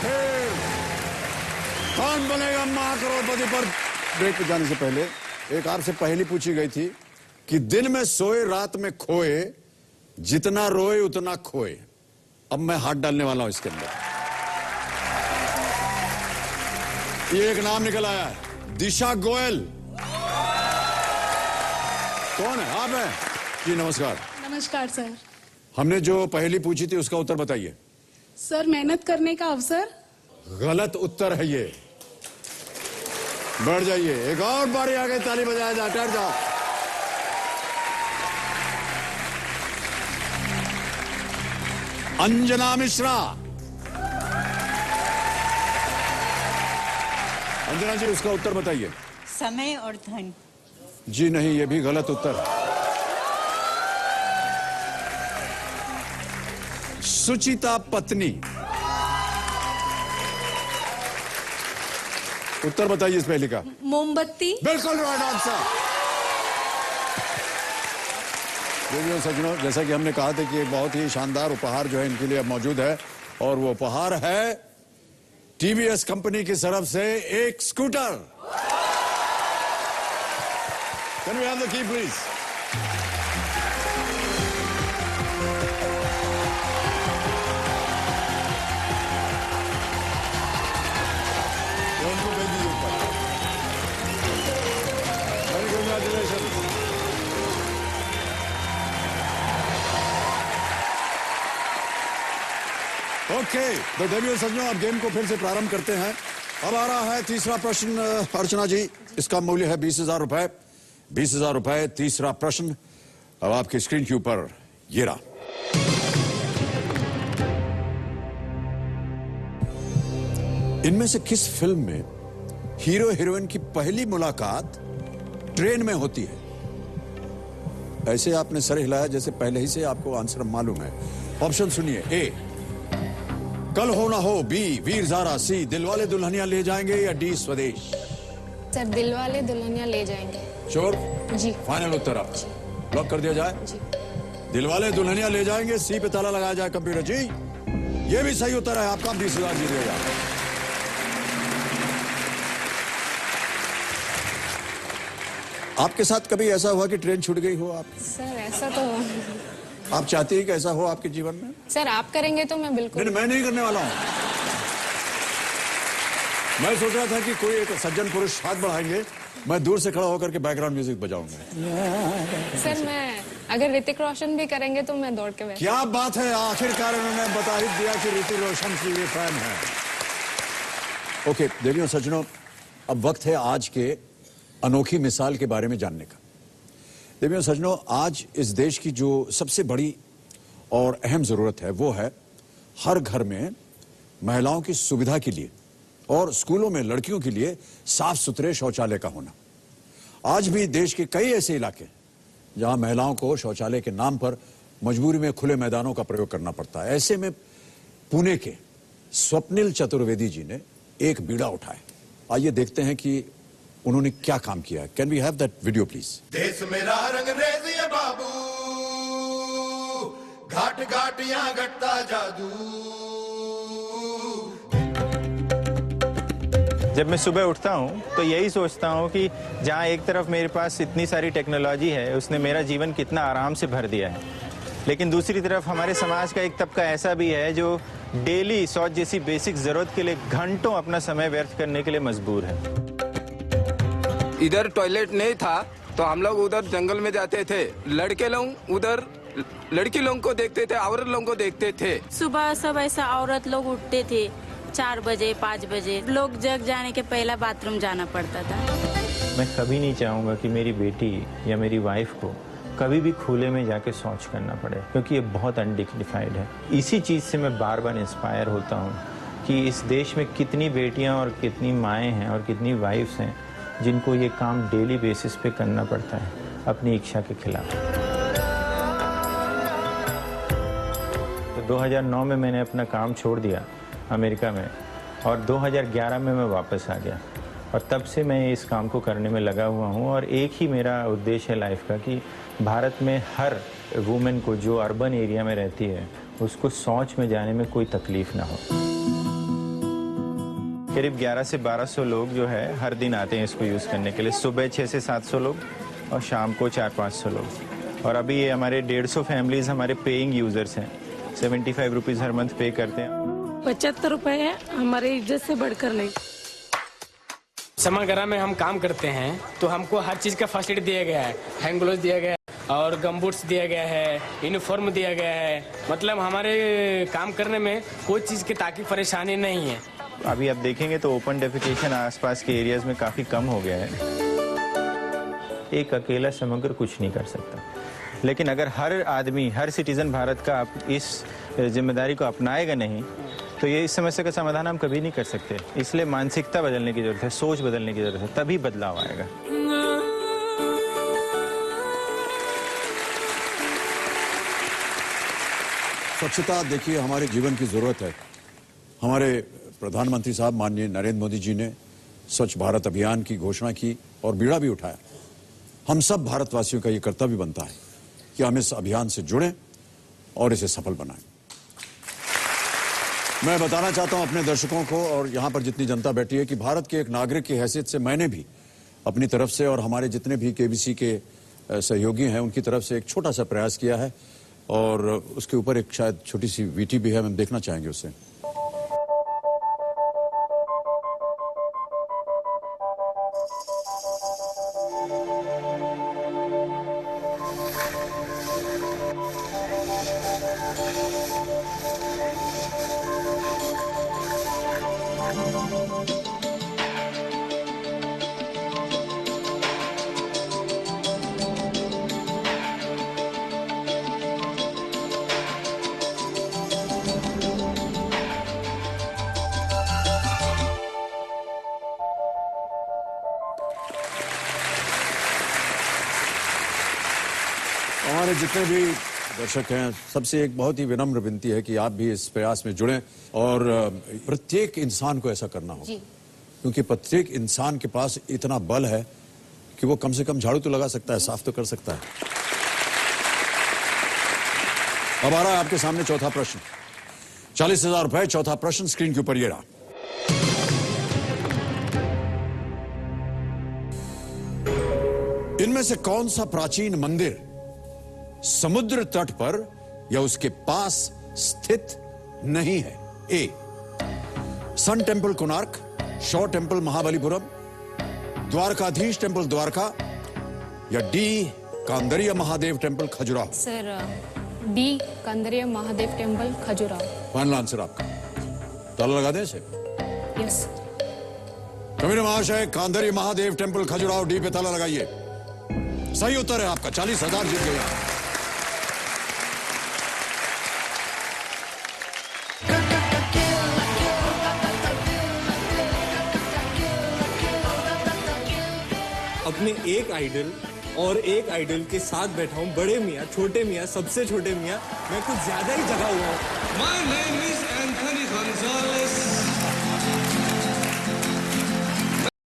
खेल, कौन बनेगा महाकरोड़पति पर। ब्रेक पे जाने से पहले एक आपसे पहेली पूछी गई थी कि दिन में सोए रात में खोए, जितना रोए उतना खोए। अब मैं हाथ डालने वाला हूं इसके अंदर। ये एक नाम निकल आया है, दिशा गोयल। कौन है? आप हैं जी? नमस्कार। नमस्कार सर। हमने जो पहेली पूछी थी उसका उत्तर बताइए। सर, मेहनत करने का अवसर। गलत उत्तर है ये। बैठ जाइए, एक और बारी आ गई, ताली बजाया जा, ठहर जाओ। अंजना मिश्रा। अंजना जी, उसका उत्तर बताइए। समय और धन। जी नहीं, ये भी गलत उत्तर। सुचिता पत्नी। उत्तर बताइए इस पहेली का। मोमबत्ती। बिल्कुल राइट आंसर। देखिए सज्जनों, जैसा कि हमने कहा था कि एक बहुत ही शानदार उपहार जो है इनके लिए अब मौजूद है, और वो उपहार है टीवीएस कंपनी की तरफ से एक scooter. Can we have the key please? उनको भेज दीजिए ऊपर। Very congratulation. ओके, तो देवियों सज्जनों, अब गेम को फिर से प्रारंभ करते हैं। अब आ रहा है तीसरा प्रश्न। अर्चना जी, इसका मूल्य है 20,000 रुपए। 20,000 रुपए। तीसरा प्रश्न अब आपकी स्क्रीन के ऊपर ये रहा। इनमें से किस फिल्म में हीरो हीरोइन की पहली मुलाकात ट्रेन में होती है? ऐसे आपने सर हिलाया जैसे पहले ही से आपको आंसर मालूम है। ऑप्शन सुनिए। ए, कल हो ना हो। बी, वीर ज़ारा। सी, दिलवाले दुल्हनिया ले जाएंगे। या डी, स्वदेश। सर, दिलवाले दुल्हनिया ले जाएंगे। श्योर? जी। फाइनल उत्तर आप लॉक कर दिया जाए? जी। दिलवाले दुल्हनिया ले जाएंगे। सी पे ताला लगाया जाए कंप्यूटर जी। ये भी सही उत्तर है आपका। 20,000 जीत गया। आपके साथ कभी ऐसा हुआ कि ट्रेन छूट गई हो आप? सर, ऐसा तो आप चाहती हैं कि ऐसा हो आपके जीवन में? सर, आप करेंगे तो मैं बिल्कुल। नहीं, मैं नहीं करने वाला हूं। मैं सोच रहा था कि कोई एक सज्जन पुरुष हाथ बढ़ाएंगे, मैं दूर से खड़ा होकर के बैकग्राउंड म्यूजिक बजाऊंगा। सर, मैं अगर ऋतिक रोशन भी करेंगे तो मैं दौड़ के बैठ। क्या बात है, आखिरकार उन्होंने बता ही दिया कि ऋतिक रोशन की ये फैन है। ओके देवियों सज्जनों, अब वक्त है आज के अनोखी मिसाल के बारे में जानने का। देवियों सज्जनों, आज इस देश की जो सबसे बड़ी और अहम जरूरत है वो है हर घर में महिलाओं की सुविधा के लिए और स्कूलों में लड़कियों के लिए साफ सुथरे शौचालय का होना। आज भी देश के कई ऐसे इलाके जहां महिलाओं को शौचालय के नाम पर मजबूरी में खुले मैदानों का प्रयोग करना पड़ता है। ऐसे में पुणे के स्वप्निल चतुर्वेदी जी ने एक बीड़ा उठाया। आइए देखते हैं कि उन्होंने क्या काम किया है। Can we have that video please? देश मेरा रंगरेज ये बाबू, घाट घाट यहाँ घटता जादू। जब मैं सुबह उठता हूँ तो यही सोचता हूँ कि जहाँ एक तरफ मेरे पास इतनी सारी टेक्नोलॉजी है, उसने मेरा जीवन कितना आराम से भर दिया है, लेकिन दूसरी तरफ हमारे समाज का एक तबका ऐसा भी है जो डेली शौच जैसी बेसिक जरूरत के लिए घंटों अपना समय व्यर्थ करने के लिए मजबूर है। इधर टॉयलेट नहीं था तो हम लोग उधर जंगल में जाते थे, लड़के लोग उधर लड़की लोगों को देखते थे, औरत लोगों को देखते थे। सुबह सब ऐसा औरत लोग उठते थे 4 बजे 5 बजे, लोग जग जाने के पहला बाथरूम जाना पड़ता था। मैं कभी नहीं चाहूँगा कि मेरी बेटी या मेरी वाइफ को कभी भी खुले में जाके शौच करना पड़े, क्योंकि ये बहुत अनडिग्निफाइड है। इसी चीज़ से मैं बार बार इंस्पायर होता हूँ कि इस देश में कितनी बेटियाँ और कितनी माएँ हैं और कितनी वाइफ्स हैं जिनको ये काम डेली बेसिस पे करना पड़ता है अपनी इच्छा के खिलाफ। तो 2009 में मैंने अपना काम छोड़ दिया अमेरिका में, और 2011 में मैं वापस आ गया, और तब से मैं इस काम को करने में लगा हुआ हूँ। और एक ही मेरा उद्देश्य है लाइफ का कि भारत में हर वुमेन को जो अर्बन एरिया में रहती है उसको शौच में जाने में कोई तकलीफ ना हो। करीब 1100 से 1200 लोग जो है हर दिन आते हैं इसको यूज़ करने के लिए। सुबह 600 से 700 लोग और शाम को 400-500 लोग। और अभी ये हमारे 150 फैमिलीज हमारे पेइंग यूज़र्स हैं। 75 रुपीज़ हर मंथ पे करते हैं। 75 रुपए है, हमारे इज्जत से बढ़कर नहीं। समागरा में हम काम करते हैं तो हमको हर चीज़ का फैसिलिटी दिया गया है। हैंड ग्लोव्स दिया गया है और गमबूट्स दिया गया है, यूनिफॉर्म दिया गया है। मतलब हमारे काम करने में कोई चीज़ की ताकि परेशानी नहीं है। अभी आप देखेंगे तो ओपन डेफिकेशन आसपास के एरियाज में काफ़ी कम हो गया है। एक अकेला समग्र कुछ नहीं कर सकता, लेकिन अगर हर आदमी, हर सिटीजन भारत का इस जिम्मेदारी को अपनाएगा नहीं तो ये इस समस्या का समाधान हम कभी नहीं कर सकते। इसलिए मानसिकता बदलने की जरूरत है, सोच बदलने की जरूरत है, तभी बदलाव आएगा। स्वच्छता देखिए हमारे जीवन की जरूरत है। हमारे प्रधानमंत्री साहब माननीय नरेंद्र मोदी जी ने स्वच्छ भारत अभियान की घोषणा की और बीड़ा भी उठाया। हम सब भारतवासियों का ये कर्तव्य बनता है कि हम इस अभियान से जुड़ें और इसे सफल बनाएं। मैं बताना चाहता हूं अपने दर्शकों को और यहां पर जितनी जनता बैठी है कि भारत के एक नागरिक की हैसियत से मैंने भी अपनी तरफ से और हमारे जितने भी केबीसी के सहयोगी हैं उनकी तरफ से एक छोटा सा प्रयास किया है और उसके ऊपर एक शायद छोटी सी वीटी भी है, हम देखना चाहेंगे उसे। हमारे जितने भी दर्शक हैं सबसे एक बहुत ही विनम्र विनती है कि आप भी इस प्रयास में जुड़ें और प्रत्येक इंसान को ऐसा करना होगा, क्योंकि प्रत्येक इंसान के पास इतना बल है कि वो कम से कम झाड़ू तो लगा सकता है, साफ तो कर सकता है। अब आ रहा है आपके सामने चौथा प्रश्न। 40,000 रुपए। चौथा प्रश्न स्क्रीन के ऊपर ये रहा। इनमें से कौन सा प्राचीन मंदिर समुद्र तट पर या उसके पास स्थित नहीं है? A, sun temple Konark, shore temple Mahabalipuram, Dwarkadhish temple Dwarka या D Kandariya Mahadev temple Khajuraho? Sir D Kandariya Mahadev temple Khajuraho. Final answer आपका। ताला लगा दें इसे? यस। कबीर महाशय, कांदरिय महादेव टेम्पल खजुराहो, डी पे ताला लगाइए। सही उत्तर है आपका। 40,000 जीत गए। अपने एक आइडल और एक आइडल के साथ बैठा हूँ। बड़े मियाँ, छोटे मियाँ, सबसे छोटे मियाँ, मैं कुछ ज्यादा ही जगा हुआ हूँ। My name is Anthony Gonzalez.